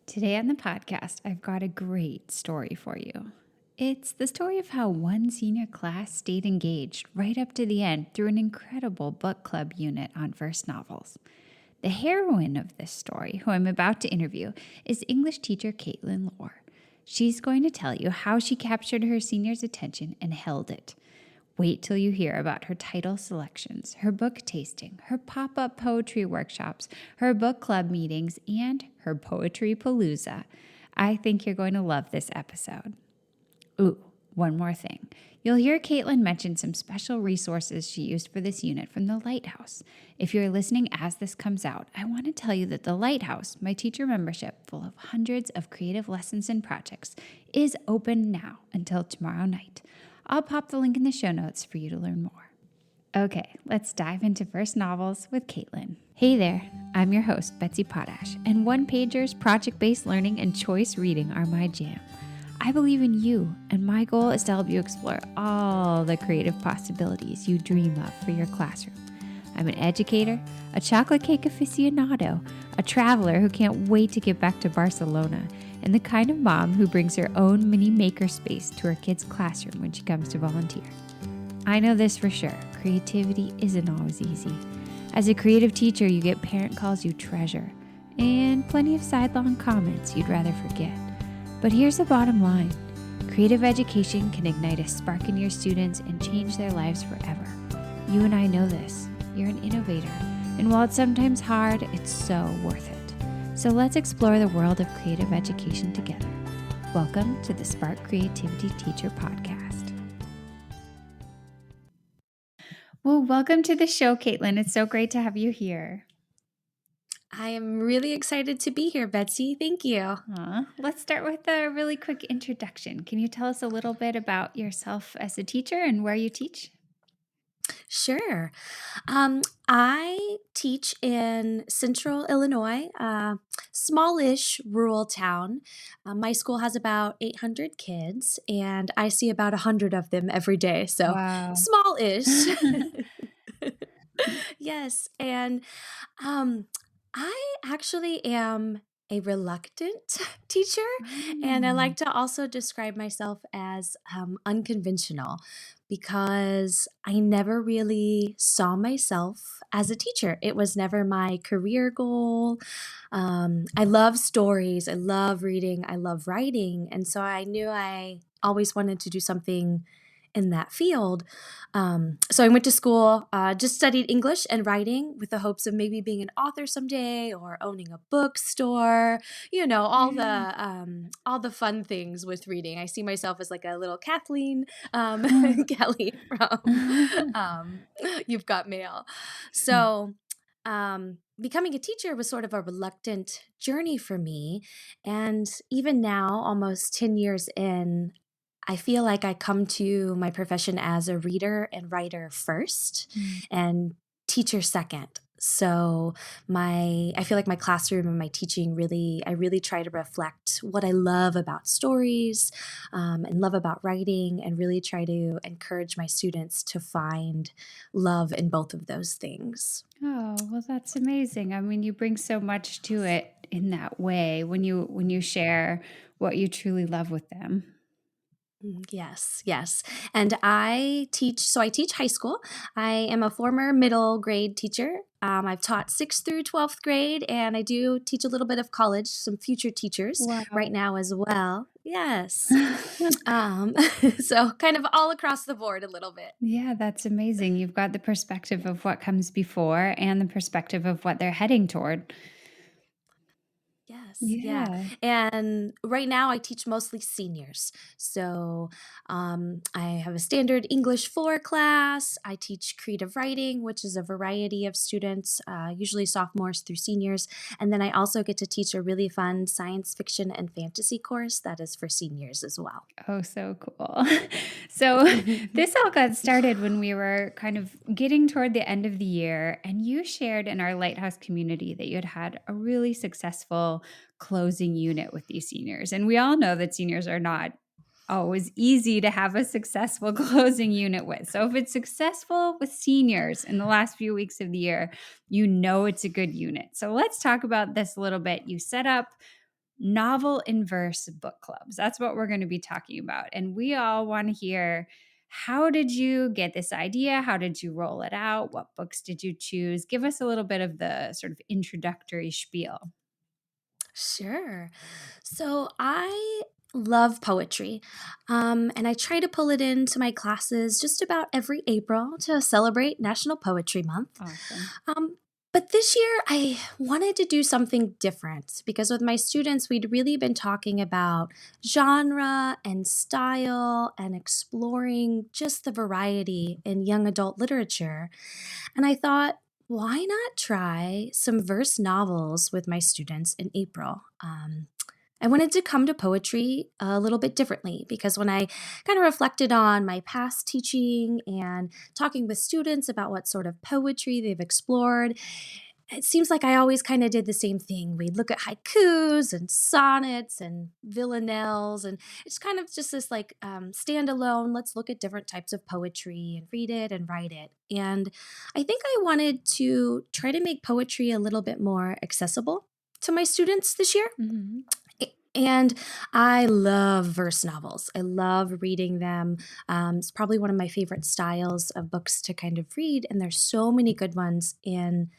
Today on the podcast, I've got a great story for you. It's the story of how one senior class stayed engaged right up to the end through an incredible book club unit on verse novels. The heroine of this story, who I'm about to interview, is English teacher Caitlin Lohr. She's going to tell you how she captured her seniors' attention and held it. Wait till you hear about her title selections, her book tasting, her pop-up poetry workshops, her book club meetings, and her Poetry Palooza. I think you're going to love this episode. Ooh, one more thing. You'll hear Caitlin mention some special resources she used for this unit from the Lighthouse. If you're listening as this comes out, I want to tell you that the Lighthouse, my teacher membership full of hundreds of creative lessons and projects, is open now until tomorrow night. I'll pop the link in the show notes for you to learn more. Okay, let's dive into Verse Novels with Caitlin. Hey there, I'm your host, Betsy Potash, and one-pagers, project-based learning, and choice reading are my jam. I believe in you, and my goal is to help you explore all the creative possibilities you dream of for your classroom. I'm an educator, a chocolate cake aficionado, a traveler who can't wait to get back to Barcelona, and the kind of mom who brings her own mini makerspace to her kid's classroom when she comes to volunteer. I know this for sure, creativity isn't always easy. As a creative teacher, you get parent calls you treasure, and plenty of sidelong comments you'd rather forget. But here's the bottom line. Creative education can ignite a spark in your students and change their lives forever. You and I know this. You're an innovator, and while it's sometimes hard, it's so worth it. So let's explore the world of creative education together. Welcome to the Spark Creativity Teacher Podcast. Well, welcome to the show, Caitlin. It's so great to have you here. I am really excited to be here, Betsy. Thank you. Let's start with a really quick introduction. Can you tell us a little bit about yourself as a teacher and where you teach? Sure. I teach in Central Illinois, smallish rural town. My school has about 800 kids, and I see about 100 of them every day. So Wow. smallish. Yes. And I actually am a reluctant teacher, and I like to also describe myself as unconventional because I never really saw myself as a teacher. It was never my career goal. I love stories, I love reading, I love writing, and so I knew I always wanted to do something in that field. So I went to school, just studied English and writing with the hopes of maybe being an author someday or owning a bookstore. You know, all the fun things with reading. I see myself as like a little Kathleen Kelly from You've Got Mail. So. Becoming a teacher was sort of a reluctant journey for me. And even now, almost 10 years in, I feel like I come to my profession as a reader and writer first and teacher second. So I feel like my classroom and my teaching I really try to reflect what I love about stories and love about writing, and really try to encourage my students to find love in both of those things. Oh, well, that's amazing. I mean, you bring so much to it in that way when you share what you truly love with them. Yes, yes. And I teach high school. I am a former middle grade teacher. I've taught 6th through 12th grade, and I do teach a little bit of college, some future teachers Wow. right now as well. Yes. So kind of all across the board a little bit. Yeah, that's amazing. You've got the perspective of what comes before and the perspective of what they're heading toward. Yes, yeah. Yeah. And right now I teach mostly seniors. So I have a standard English 4 class. I teach creative writing, which is a variety of students, usually sophomores through seniors. And then I also get to teach a really fun science fiction and fantasy course that is for seniors as well. Oh, so cool. So this all got started when we were kind of getting toward the end of the year, and you shared in our Lighthouse community that you had a really successful closing unit with these seniors. And we all know that seniors are not always easy to have a successful closing unit with. So if it's successful with seniors in the last few weeks of the year, you know it's a good unit. So let's talk about this a little bit. You set up novel in verse book clubs. That's what we're going to be talking about. And we all want to hear, how did you get this idea? How did you roll it out? What books did you choose? Give us a little bit of the sort of introductory spiel. Sure. So I love poetry, and I try to pull it into my classes just about every April to celebrate National Poetry Month. Awesome. Um, but this year, I wanted to do something different because with my students, we'd really been talking about genre and style and exploring just the variety in young adult literature. And I thought, why not try some verse novels with my students in April? I wanted to come to poetry a little bit differently because when I kind of reflected on my past teaching and talking with students about what sort of poetry they've explored, it seems like I always kind of did the same thing. We'd look at haikus and sonnets and villanelles, and it's kind of just this like standalone. Let's look at different types of poetry and read it and write it. And I think I wanted to try to make poetry a little bit more accessible to my students this year. Mhm. And I love verse novels. I love reading them. It's probably one of my favorite styles of books to kind of read. And there's so many good ones in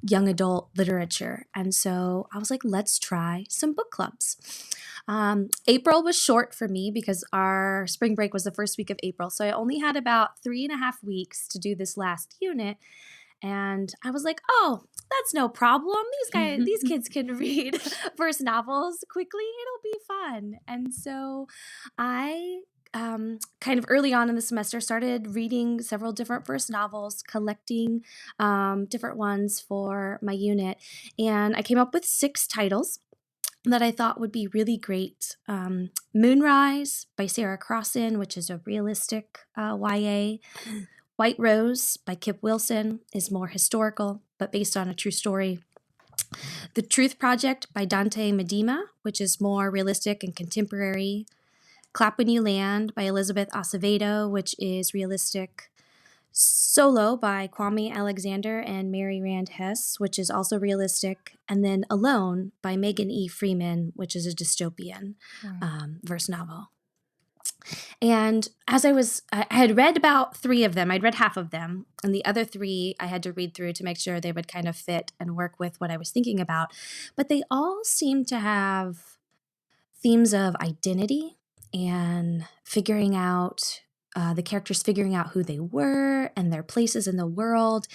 young adult literature. And so I was like, let's try some book clubs. April was short for me because our spring break was the first week of April. So I only had about 3.5 weeks to do this last unit. And I was like, oh, that's no problem. These kids can read verse novels quickly. It'll be fun. And so I kind of early on in the semester started reading several different verse novels, collecting different ones for my unit. And I came up with 6 titles that I thought would be really great. Moonrise by Sarah Crossan, which is a realistic YA. White Rose by Kip Wilson is more historical, but based on a true story. The Truth Project by Dante Medema, which is more realistic and contemporary. Clap When You Land by Elizabeth Acevedo, which is realistic. Solo by Kwame Alexander and Mary Rand Hess, which is also realistic. And then Alone by Megan E. Freeman, which is a dystopian verse novel. And as I had read about 3 of them. I'd read half of them, and the other 3 I had to read through to make sure they would kind of fit and work with what I was thinking about. But they all seem to have themes of identity and figuring out the characters figuring out who they were and their places in the world.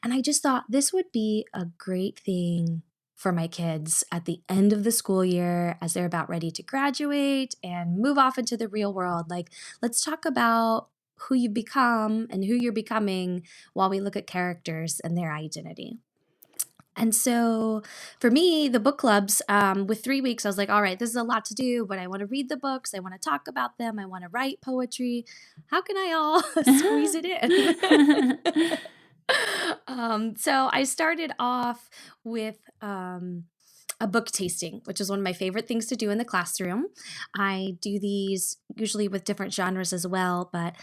And I just thought this would be a great thing for my kids at the end of the school year as they're about ready to graduate and move off into the real world. Like, let's talk about who you've become and who you're becoming while we look at characters and their identity. And so for me, the book clubs, with 3 weeks, I was like, all right, this is a lot to do, but I want to read the books. I want to talk about them. I want to write poetry. How can I all squeeze it in? So I started off with a book tasting, which is one of my favorite things to do in the classroom. I do these usually with different genres as well, but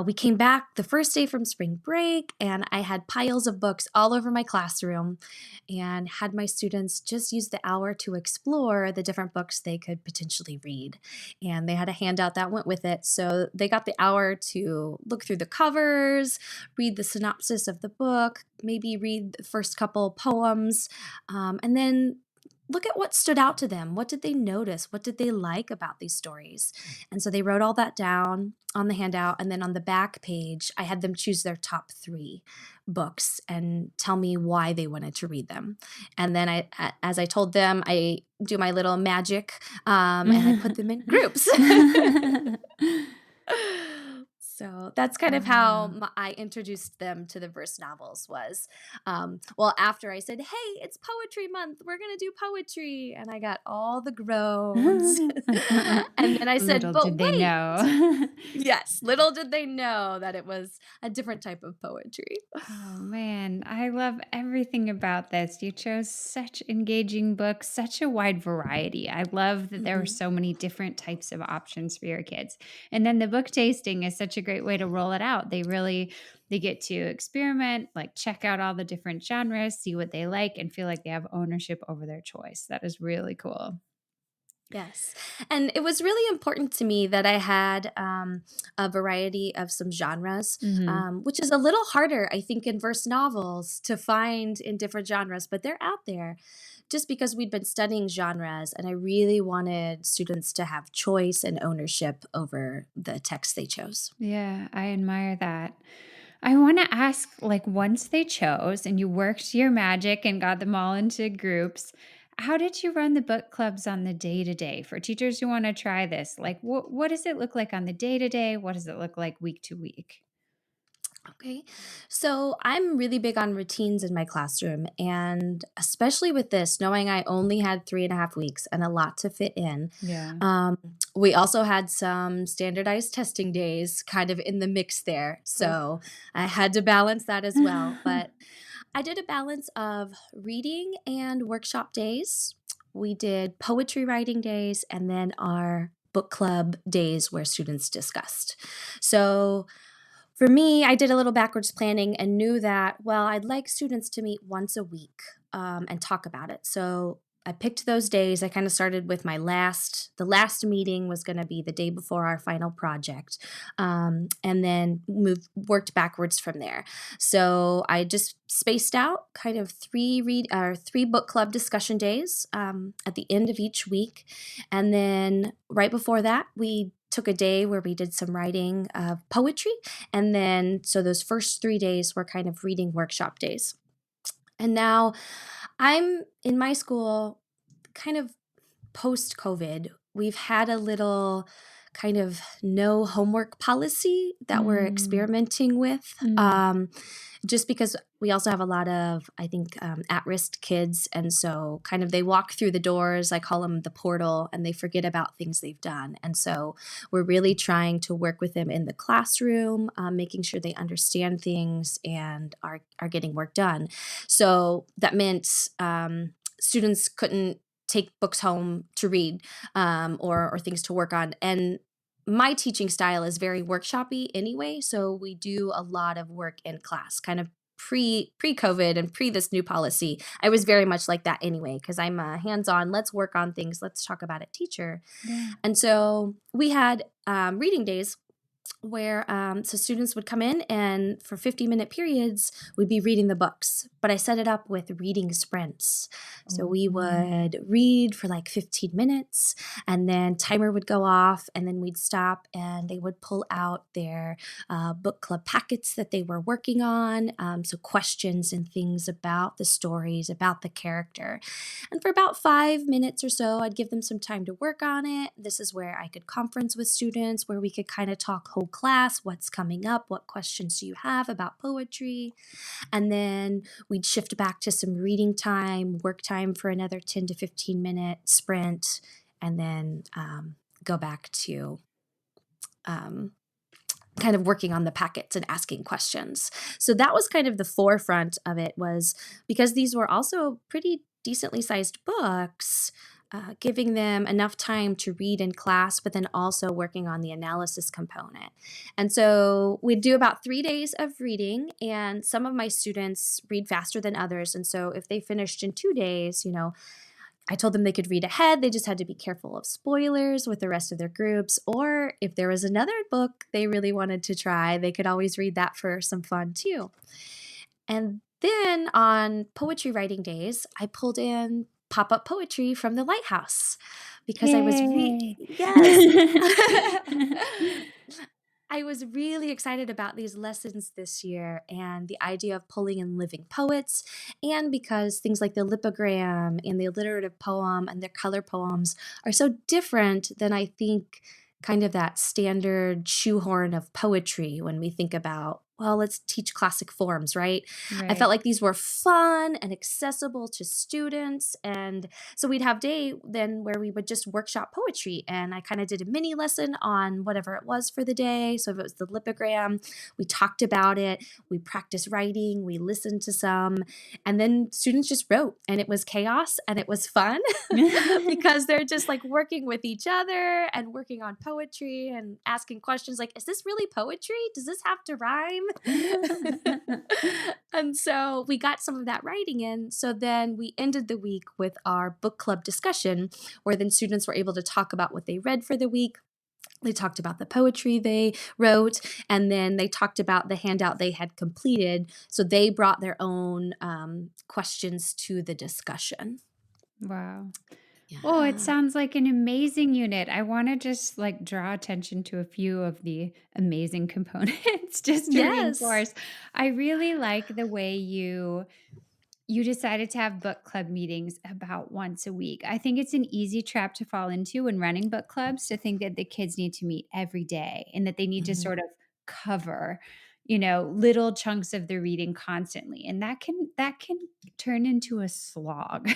we came back the first day from spring break and I had piles of books all over my classroom and had my students just use the hour to explore the different books they could potentially read. And they had a handout that went with it. So they got the hour to look through the covers, read the synopsis of the book, maybe read the first couple poems, and then look at what stood out to them. What did they notice? What did they like about these stories? And so they wrote all that down on the handout. And then on the back page, I had them choose their top 3 books and tell me why they wanted to read them. And then as I told them, I do my little magic and I put them in groups. So that's kind of how I introduced them to the verse novels was, after I said, hey, it's poetry month, we're going to do poetry. And I got all the groans. And then I said, Little but did they wait. know. Yes, little did they know that it was a different type of poetry. Oh man, I love everything about this. You chose such engaging books, such a wide variety. I love that there were so many different types of options for your kids. And then the book tasting is such a great way to roll it out. They get to experiment, like check out all the different genres, see what they like and feel like they have ownership over their choice. That is really cool. Yes. And it was really important to me that I had a variety of some genres, Hmm. which is a little harder, I think, in verse novels to find in different genres, but they're out there just because we'd been studying genres. And I really wanted students to have choice and ownership over the text they chose. Yeah, I admire that. I want to ask, like, once they chose and you worked your magic and got them all into groups, how did you run the book clubs on the day to day for teachers who want to try this? Like, what does it look like on the day to day? What does it look like week to week? Okay. So I'm really big on routines in my classroom. And especially with this, knowing I only had 3.5 weeks and a lot to fit in, Yeah. um, we also had some standardized testing days kind of in the mix there. Oof. So I had to balance that as well. But I did a balance of reading and workshop days. We did poetry writing days and then our book club days where students discussed. So for me, I did a little backwards planning and knew that, well, I'd like students to meet once a week and talk about it. So I picked those days. I kind of started with the last meeting was going to be the day before our final project, and then worked backwards from there. So I just spaced out kind of three book club discussion days at the end of each week. And then right before that, we took a day where we did some writing of poetry. And then, so those first 3 days were kind of reading workshop days. And now I'm in my school, kind of post COVID, we've had a little kind of no homework policy that we're Mm, experimenting with. mm. Just because we also have a lot of, I think, at risk kids. And so, kind of, they walk through the doors, I call them the portal, and they forget about things they've done. And so, we're really trying to work with them in the classroom, making sure they understand things and are getting work done. So, that meant students couldn't take books home to read or things to work on. And my teaching style is very workshoppy anyway, so we do a lot of work in class, kind of pre COVID and pre this new policy. I was very much like that anyway because I'm a hands on. Let's work on things. Let's talk about it, teacher. Yeah. And so we had reading days where so students would come in and for 50-minute periods we'd be reading the books, but I set it up with reading sprints. So we Oh. would read for like 15 minutes and then timer would go off and then we'd stop and they would pull out their book club packets that they were working on, so questions and things about the stories, about the character. And for about 5 minutes or so, I'd give them some time to work on it. This is where I could conference with students, where we could kind of talk whole class, what's coming up, what questions do you have about poetry? And then we'd shift back to some reading time, work time for another 10 to 15-minute sprint, and then go back to um, kind of working on the packets and asking questions. So that was kind of the forefront of it, was because these were also pretty decently sized books, giving them enough time to read in class, but then also working on the analysis component. And so we'd do about 3 days of reading, and some of my students read faster than others. And so if they finished in 2 days, I told them they could read ahead. They just had to be careful of spoilers with the rest of their groups. Or if there was another book they really wanted to try, they could always read that for some fun too. And then on poetry writing days, I pulled in pop up poetry from the lighthouse because Yay. yes. I was really excited about these lessons this year and the idea of pulling in living poets, and because things like the lipogram and the alliterative poem and their color poems are so different than I think kind of that standard shoehorn of poetry when we think about, well, let's teach classic forms, right? I felt Right. like these were fun and accessible to students. And so we'd have day then where we would just workshop poetry. And I kind of did a mini lesson on whatever it was for the day. So if it was the lipogram, we talked about it, we practiced writing, we listened to some, and then students just wrote. And it was chaos and it was fun because they're just like working with each other and working on poetry and asking questions like, is this really poetry? Does this have to rhyme? And so we got some of that writing in. So then we ended the week with our book club discussion, where then students were able to talk about what they read for the week. They talked about the poetry they wrote, and then they talked about the handout they had completed. So they brought their own questions to the discussion. Wow. Oh, it Yeah. sounds like an amazing unit. I want to just like draw attention to a few of the amazing components just to Yes. reinforce. I really like the way you decided to have book club meetings about once a week. I think it's an easy trap to fall into when running book clubs to think that the kids need to meet every day and that they need to Mhm. sort of cover, little chunks of the reading constantly. And that can turn into a slog.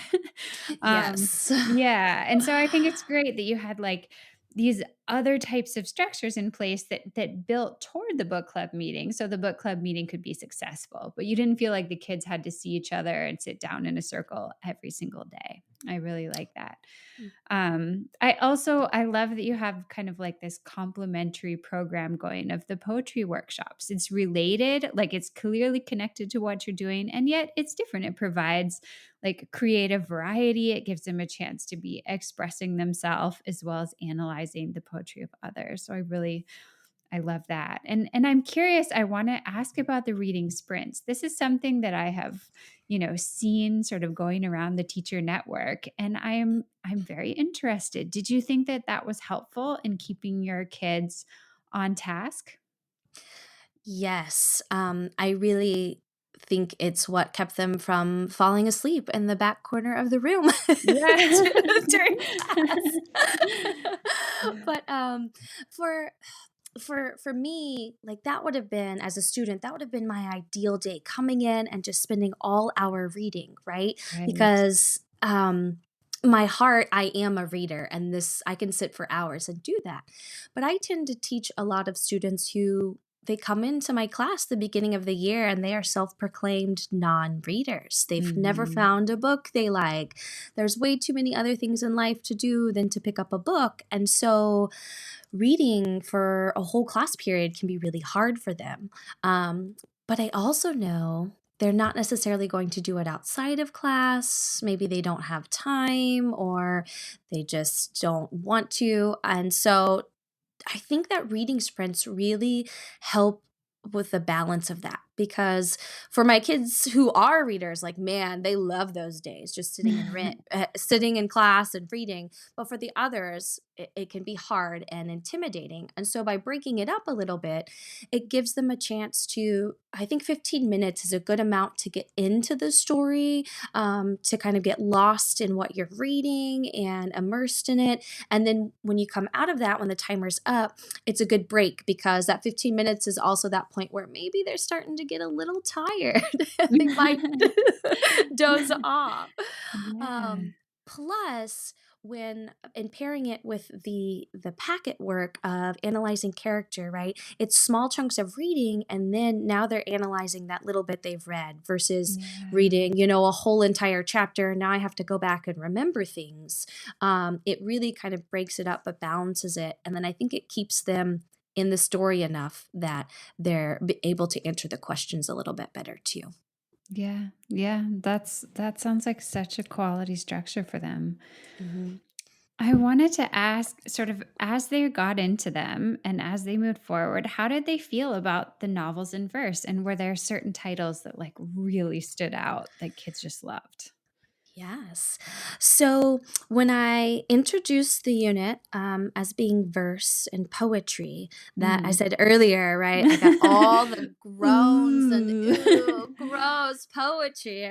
um, Yes. yeah. And so I think it's great that you had like these other types of structures in place that built toward the book club meeting so the book club meeting could be successful, but you didn't feel like the kids had to see each other and sit down in a circle every single day. I really like that. I love that you have kind of like this complementary program going of the poetry workshops. It's related, like it's clearly connected to what you're doing, and yet it's different. It provides like creative variety. It gives them a chance to be expressing themselves as well as analyzing the poetry of others. So I love that. And I'm curious, I want to ask about the reading sprints. This is something that I have, seen sort of going around the teacher network, and I'm very interested. Did you think that that was helpful in keeping your kids on task? Yes. I really think it's what kept them from falling asleep in the back corner of the room Yeah. during class. But for for me, like that would have been as a student, that would have been my ideal day, coming in and just spending all hour reading, right? Right. Because my heart, I am a reader, and this I can sit for hours and do that. But I tend to teach a lot of students who they come into my class the beginning of the year and they are self-proclaimed non-readers. They've never Mhm. found a book they like. There's way too many other things in life to do than to pick up a book. And so reading for a whole class period can be really hard for them. But I also know they're not necessarily going to do it outside of class. Maybe they don't have time or they just don't want to. And so I think that reading sprints really help with the balance of that because for my kids who are readers, like man, they love those days just sitting in class and reading. But for the others, it can be hard and intimidating. And so by breaking it up a little bit, it gives them a chance to. I think 15 minutes is a good amount to get into the story, to kind of get lost in what you're reading and immersed in it. And then when you come out of that, when the timer's up, it's a good break because that 15 minutes is also that point where maybe they're starting to get a little tired and they might doze off. Yeah. Um, Plus, when in pairing it with the packet work of analyzing character, right? It's small chunks of reading, and then now they're analyzing that little bit they've read versus Yeah. reading, a whole entire chapter. Now I have to go back and remember things. It really kind of breaks it up but balances it. And then I think it keeps them in the story enough that they're able to answer the questions a little bit better too. Yeah. Yeah. That sounds like such a quality structure for them. Mhm. I wanted to ask, sort of as they got into them and as they moved forward, how did they feel about the novels in verse? And were there certain titles that like really stood out that kids just loved? Yes. So when I introduced the unit as being verse and poetry, that I Mm. said earlier, right? I got all the groans and Ooh. ooh, gross poetry,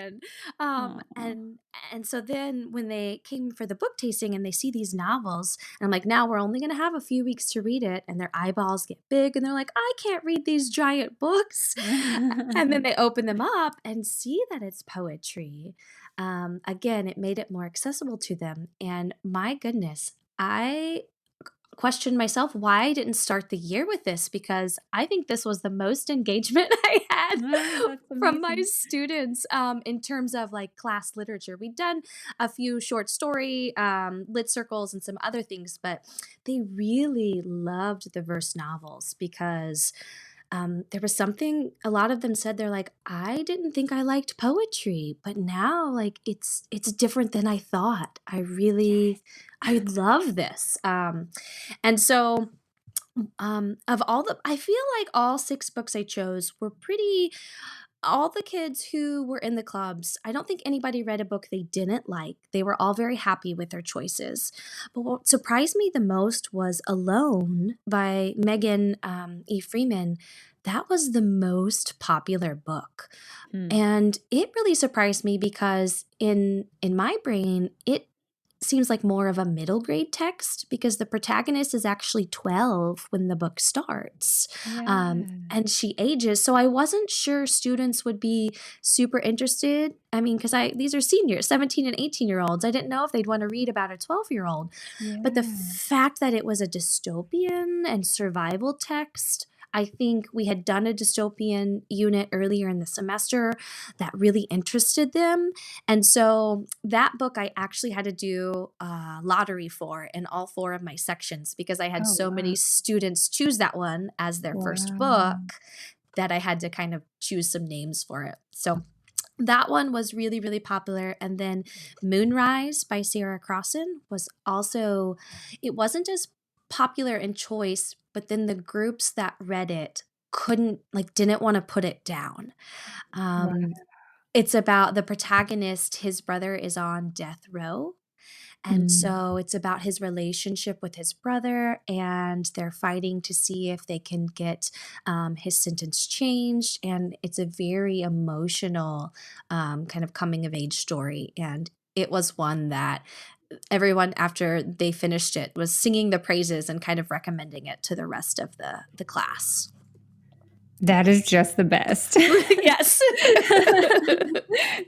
Aw. and so then when they came for the book tasting and they see these novels, and I'm like, now we're only going to have a few weeks to read it, and their eyeballs get big, and they're like, I can't read these giant books, and then they open them up and see that it's poetry. Again, it made it more accessible to them. And my goodness, I questioned myself why I didn't start the year with this because I think this was the most engagement I had Ah, that's from my amazing. students in terms of like class literature. We'd done a few short story, lit circles, and some other things, but they really loved the verse novels because there was something a lot of them said they're like, "I didn't think I liked poetry, but now, like, it's different than I thought. I love this." And so of all the I feel like all 6 books I chose were pretty all the kids who were in the clubs, I don't think anybody read a book they didn't like. They were all very happy with their choices. But what surprised me the most was Alone by Megan E. Freeman. That was the most popular book. Hmm. And it really surprised me because in my brain, it seems like more of a middle grade text because the protagonist is actually 12 when the book starts. Yeah. And she ages. So I wasn't sure students would be super interested. I mean, because I these are seniors, 17 and 18-year-olds. I didn't know if they'd want to read about a 12-year-old. But the Yeah. fact that it was a dystopian and survival text, I think we had done a dystopian unit earlier in the semester that really interested them. And so that book I actually had to do a lottery for in all 4 of my sections because I had Oh, so wow. many students choose that one as their first book Wow. that I had to kind of choose some names for it. So that one was really, really popular. And then Moonrise by Sarah Crossan was also, it wasn't as popular in choice, but then the groups that read it didn't want to put it down. Wow. It's about the protagonist, his brother is on death row. And Mm. so it's about his relationship with his brother, and they're fighting to see if they can get his sentence changed. And it's a very emotional kind of coming of age story. And it was one that everyone, after they finished it, was singing the praises and kind of recommending it to the rest of the class. That is just the best. Yes.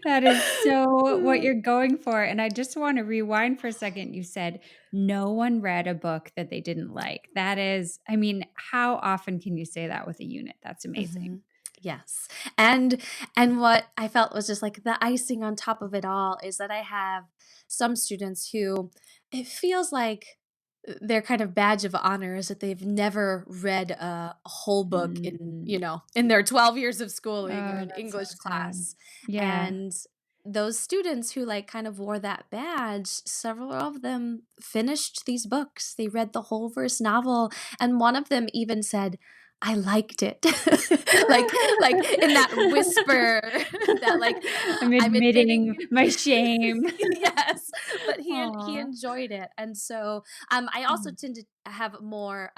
That is so what you're going for, and I just wanna rewind for a second. You said no one read a book that they didn't like. That is I mean, how often can you say that with a unit? That's amazing. Mhm. Yes. And what I felt was just like the icing on top of it all is that I have some students who it feels like their kind of badge of honor is that they've never read a whole book in, Mm. you know, in their 12 years of schooling or Oh, an that's so English sad. class. Yeah. And those students who like kind of wore that badge, several of them finished these books. They read the whole first novel, and one of them even said, "I liked it." like in that whisper that like I'm I'm admitting admitting my shame. yes, but he Aw. enjoyed it. And so I also Mm. tend to have more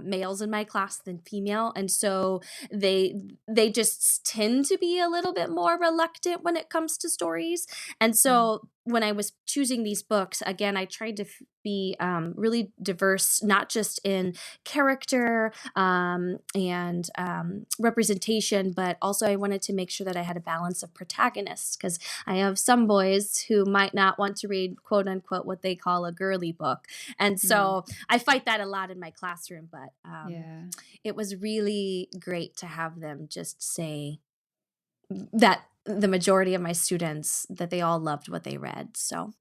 males in my class than female, and so they just tend to be a little bit more reluctant when it comes to stories. And Mm. so when I was choosing these books, again, I tried to be really diverse, not just in character and representation, but also I wanted to make sure that I had a balance of protagonists because I have some boys who might not want to read quote unquote what they call a girly book. And Mm. so I fight that a lot in my classroom, but Yeah. it was really great to have them just say that the majority of my students that they all loved what they read. So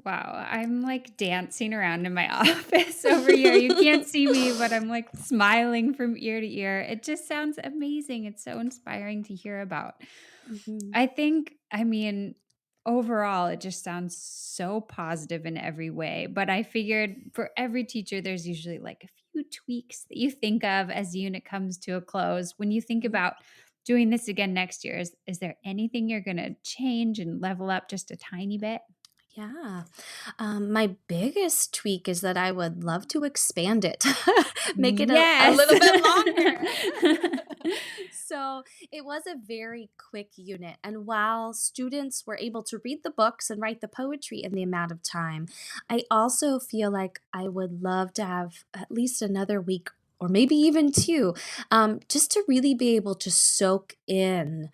Wow, I'm, like, dancing around in my office over here. You can't see me, but I'm, like, smiling from ear to ear. It just sounds amazing. It's so inspiring to hear about. Mhm. I think I mean, overall, it just sounds so positive in every way, but I figured for every teacher, there's usually, like, a few tweaks that you think of as the unit comes to a close. When you think Mhm. about doing this again next year, is there anything you're gonna change and level up just a tiny bit? Yeah. My biggest tweak is that I would love to expand it, make it a Yes. little bit longer. So it was a very quick unit. And while students were able to read the books and write the poetry in the amount of time, I also feel like I would love to have at least another week or maybe even two, just to really be able to soak in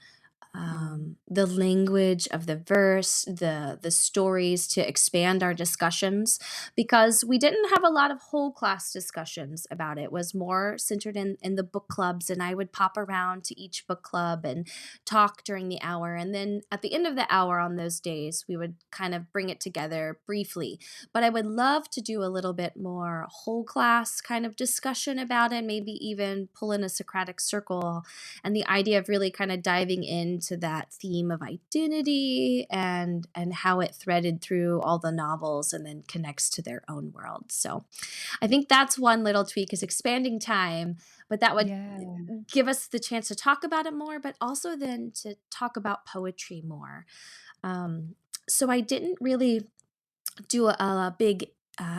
the language of the verse, the stories to expand our discussions, because we didn't have a lot of whole class discussions about it. It was more centered in the book clubs, and I would pop around to each book club and talk during the hour. And then at the end of the hour on those days, we would kind of bring it together briefly. But I would love to do a little bit more whole class kind of discussion about it, maybe even pull in a Socratic circle, and the idea of really kind of diving into that theme of identity and how it threaded through all the novels and then connects to their own world. So I think that's one little tweak, is expanding time, but that would Yeah. give us the chance to talk about it more, but also then to talk about poetry more. So I didn't really do a big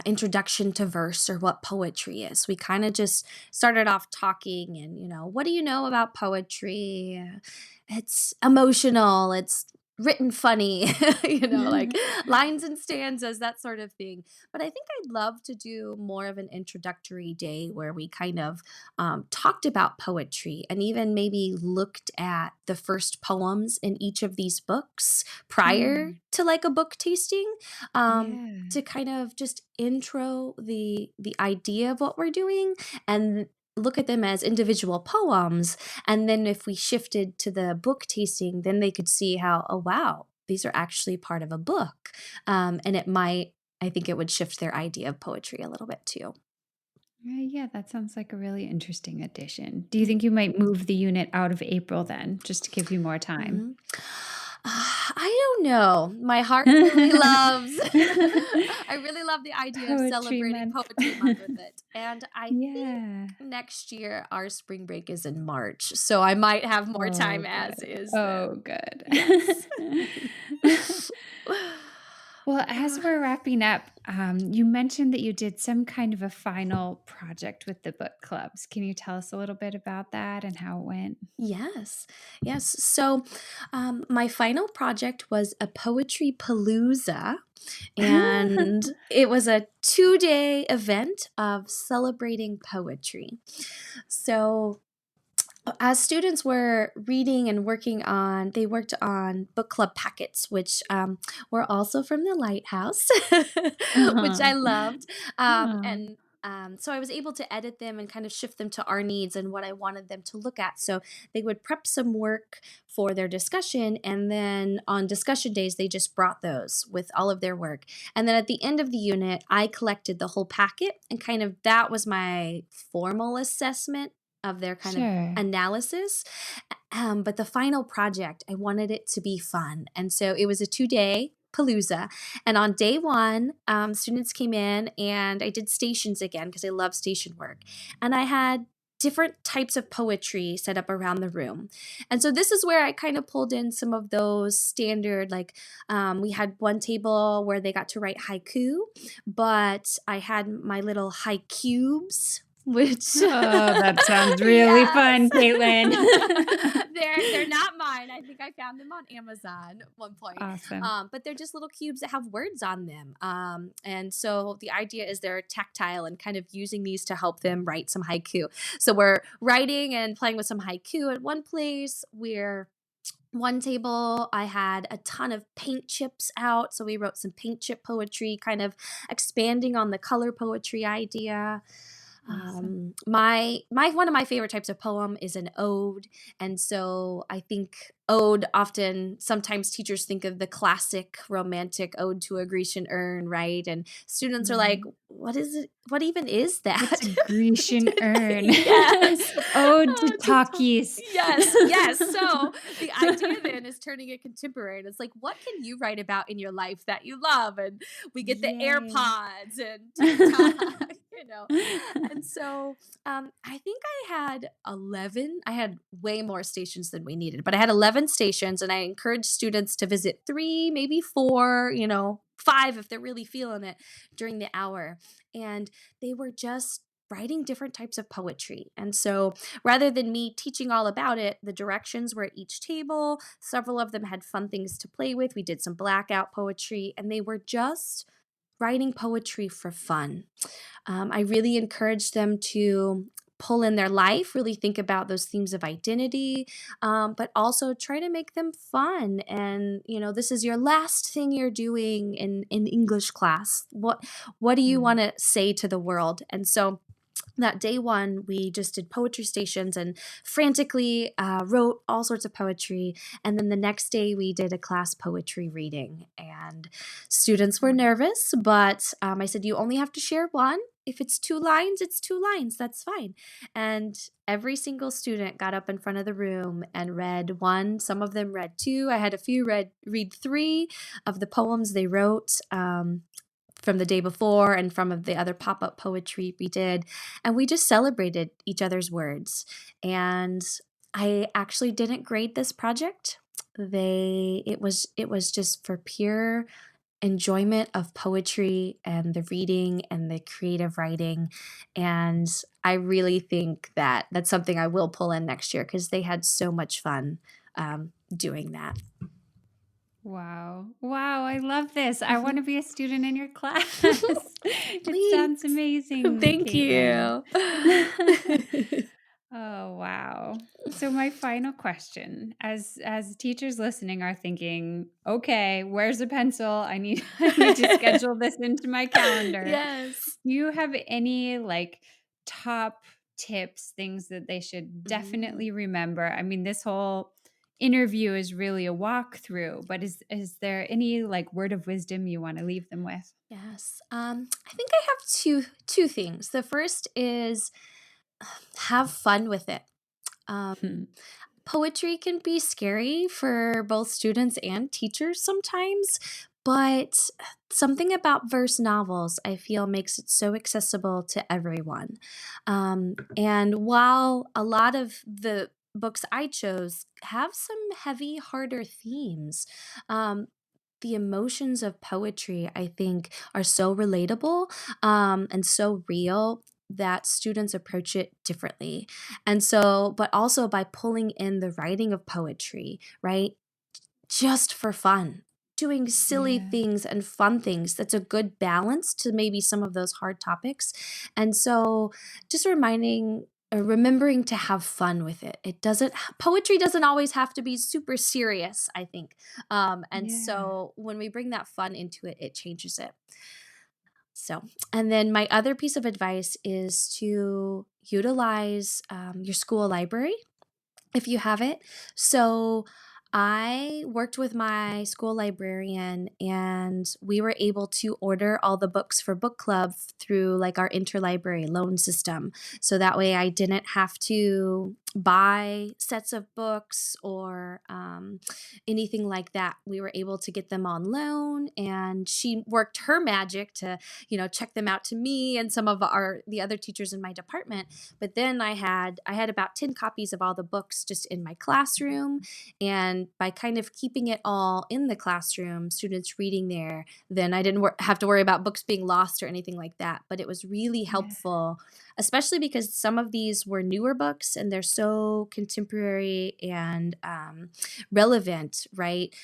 introduction to verse or what poetry is. We kind of just started off talking, and, what do you know about poetry? It's emotional, it's written funny, like lines and stanzas, that sort of thing. But I think I'd love to do more of an introductory day where we kind of talked about poetry and even maybe looked at the first poems in each of these books prior Mm. to like a book tasting, Yeah. to kind of just intro the idea of what we're doing and look at them as individual poems. And then if we shifted to the book tasting, then they could see how, oh wow, these are actually part of a book. And I think it would shift their idea of poetry a little bit too. Yeah, that sounds like a really interesting addition. Do you think you might move the unit out of April then, just to give you more time? Mhm. I don't know. My heart really loves I really love the idea of Poetry celebrating month. Poetry Month with it. And I think Yeah. next year our spring break is in March, so I might have more Oh, time as good. is Oh, then. good. Yes. Well, as we're wrapping up, you mentioned that you did some kind of a final project with the book clubs. Can you tell us a little bit about that and how it went? Yes, yes. So, my final project was a Poetry Palooza, and it was a 2-day event of celebrating poetry. So, as students were reading and they worked on book club packets, which were also from the Lighthouse, which I Uh-huh. loved. Aw, And So I was able to edit them and kind of shift them to our needs and what I wanted them to look at. So they would prep some work for their discussion. And then on discussion days, they just brought those with all of their work. And then at the end of the unit, I collected the whole packet, and kind of that was my formal assessment of their kind of sure. analysis. But the final project, I wanted it to be fun. And so it was a 2-day palooza. And on day one, students came in and I did stations again because I love station work. And I had different types of poetry set up around the room. And so this is where I kind of pulled in some of those standard, like we had one table where they got to write haiku, but I had my little haikubes, which Oh, that sounds really yes. fun, Caitlin. They're not mine. I think I found them on Amazon at one point. Awesome. But they're just little cubes that have words on them. And so the idea is they're tactile and kind of using these to help them write some haiku. So we're writing and playing with some haiku at one place. We're one table, I had a ton of paint chips out. So we wrote some paint chip poetry, kind of expanding on the color poetry idea. Awesome. My one of my favorite types of poem is an ode, and so I think ode, often sometimes teachers think of the classic romantic ode to a Grecian urn, right? And students are like, Right. "What is it? What even is What's that?" a Grecian urn? Yes. Ode to To talk. talkies. Yes, yes. So the idea then is turning it contemporary. And it's like, what can you write about in your life that you love? And we get the Yay. AirPods and TikTok, And so I think I had way more stations than we needed, but I had 11 stations, and I encouraged students to visit three, maybe four, five if they're really feeling it during the hour. And they were just writing different types of poetry. And so rather than me teaching all about it, the directions were at each table. Several of them had fun things to play with. We did some blackout poetry, and they were just writing poetry for fun. I really encouraged them to pull in their life, really think about those themes of identity, but also try to make them fun. And this is your last thing you're doing in English class. What do you want to say to the world? And so that day one, we just did poetry stations and frantically wrote all sorts of poetry. And then the next day, we did a class poetry reading. And students were nervous, but I said, you only have to share one. If it's 2 lines, it's 2 lines. That's fine. And every single student got up in front of the room and read one. Some of them read two. I had a few read three of the poems they wrote. From the day before and from the other pop-up poetry we did. And we just celebrated each other's words. And I actually didn't grade this project. It was just for pure enjoyment of poetry and the reading and the creative writing. And I really think that that's something I will pull in next year because they had so much fun doing that. Wow. Wow, I love this. I want to be a student in your class. It sounds Please. amazing, Thank Caitlin. you. Oh, wow. So my final question, as teachers listening are thinking, okay, where's a pencil? I need to schedule this into my calendar. Yes. Do you have any top tips, things that they should definitely remember? I mean, this whole interview is really a walkthrough, but is there any word of wisdom you want to leave them with? Yes. I think I have two things. The first is have fun with it. Hmm. Poetry can be scary for both students and teachers sometimes, but something about verse novels I feel makes it so accessible to everyone. And while a lot of the books I chose have some heavy, harder themes, um, the emotions of poetry, I think, are so relatable and so real that students approach it differently. And so, but also by pulling in the writing of poetry, right? Just for fun, doing silly Yeah. things and fun things. That's a good balance to maybe some of those hard topics. And so, just remembering to have fun with it. Poetry doesn't always have to be super serious, I think. And Yeah. so when we bring that fun into it, it changes it. So, and then my other piece of advice is to utilize your school library if you have it. So I worked with my school librarian and we were able to order all the books for book club through our interlibrary loan system. So that way I didn't have to buy sets of books or anything like that. We were able to get them on loan and she worked her magic to, check them out to me and some of the other teachers in my department. But then I had about 10 copies of all the books just in my classroom. And by kind of keeping it all in the classroom, students reading there, then I didn't have to worry about books being lost or anything like that. But it was really Yeah. helpful, especially because some of these were newer books and they're so contemporary and relevant, right?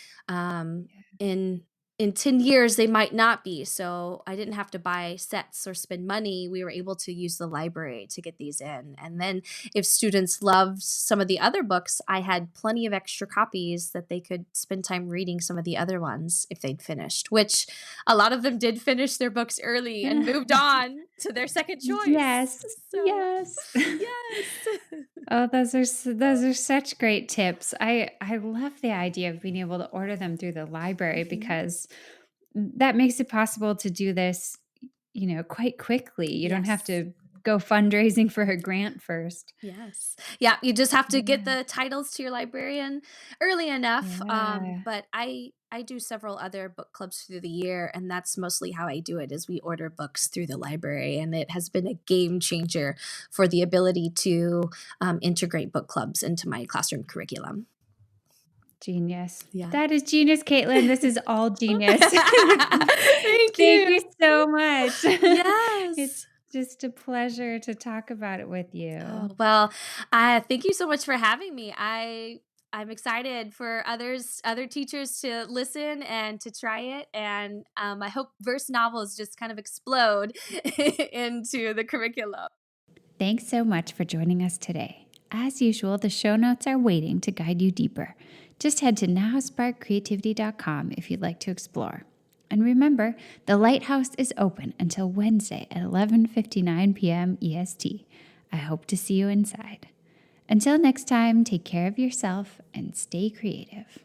In 10 years, they might not be. So I didn't have to buy sets or spend money. We were able to use the library to get these in. And then if students loved some of the other books, I had plenty of extra copies that they could spend time reading some of the other ones if they'd finished, which a lot of them did finish their books early and moved on to their second choice. Yes. So, Yes. yes. Oh, those are such great tips. I love the idea of being able to order them through the library Mhm. because that makes it possible to do this, quite quickly. You don't have Yes. to go fundraising for a grant first. Yes. Yeah, you just have to get Yeah. the titles to your librarian early enough. Yeah. But I do several other book clubs through the year, and that's mostly how I do it is we order books through the library, and it has been a game changer for the ability to integrate book clubs into my classroom curriculum. Genius. Yeah. That is genius, Caitlin. This is all genius. Thank Thank you. you so much. It's Yes. just a pleasure to talk about it with Oh, you. well, thank you so much for having me. I'm excited for other teachers to listen and to try it, and I hope verse novels just kind of explode into the curriculum. Thanks so much for joining us today. As usual, the show notes are waiting to guide you deeper. Just head to nowsparkcreativity.com if you'd like to explore. And remember, the Lighthouse is open until Wednesday at 11:59 p.m. EST. I hope to see you inside. Until next time, take care of yourself and stay creative.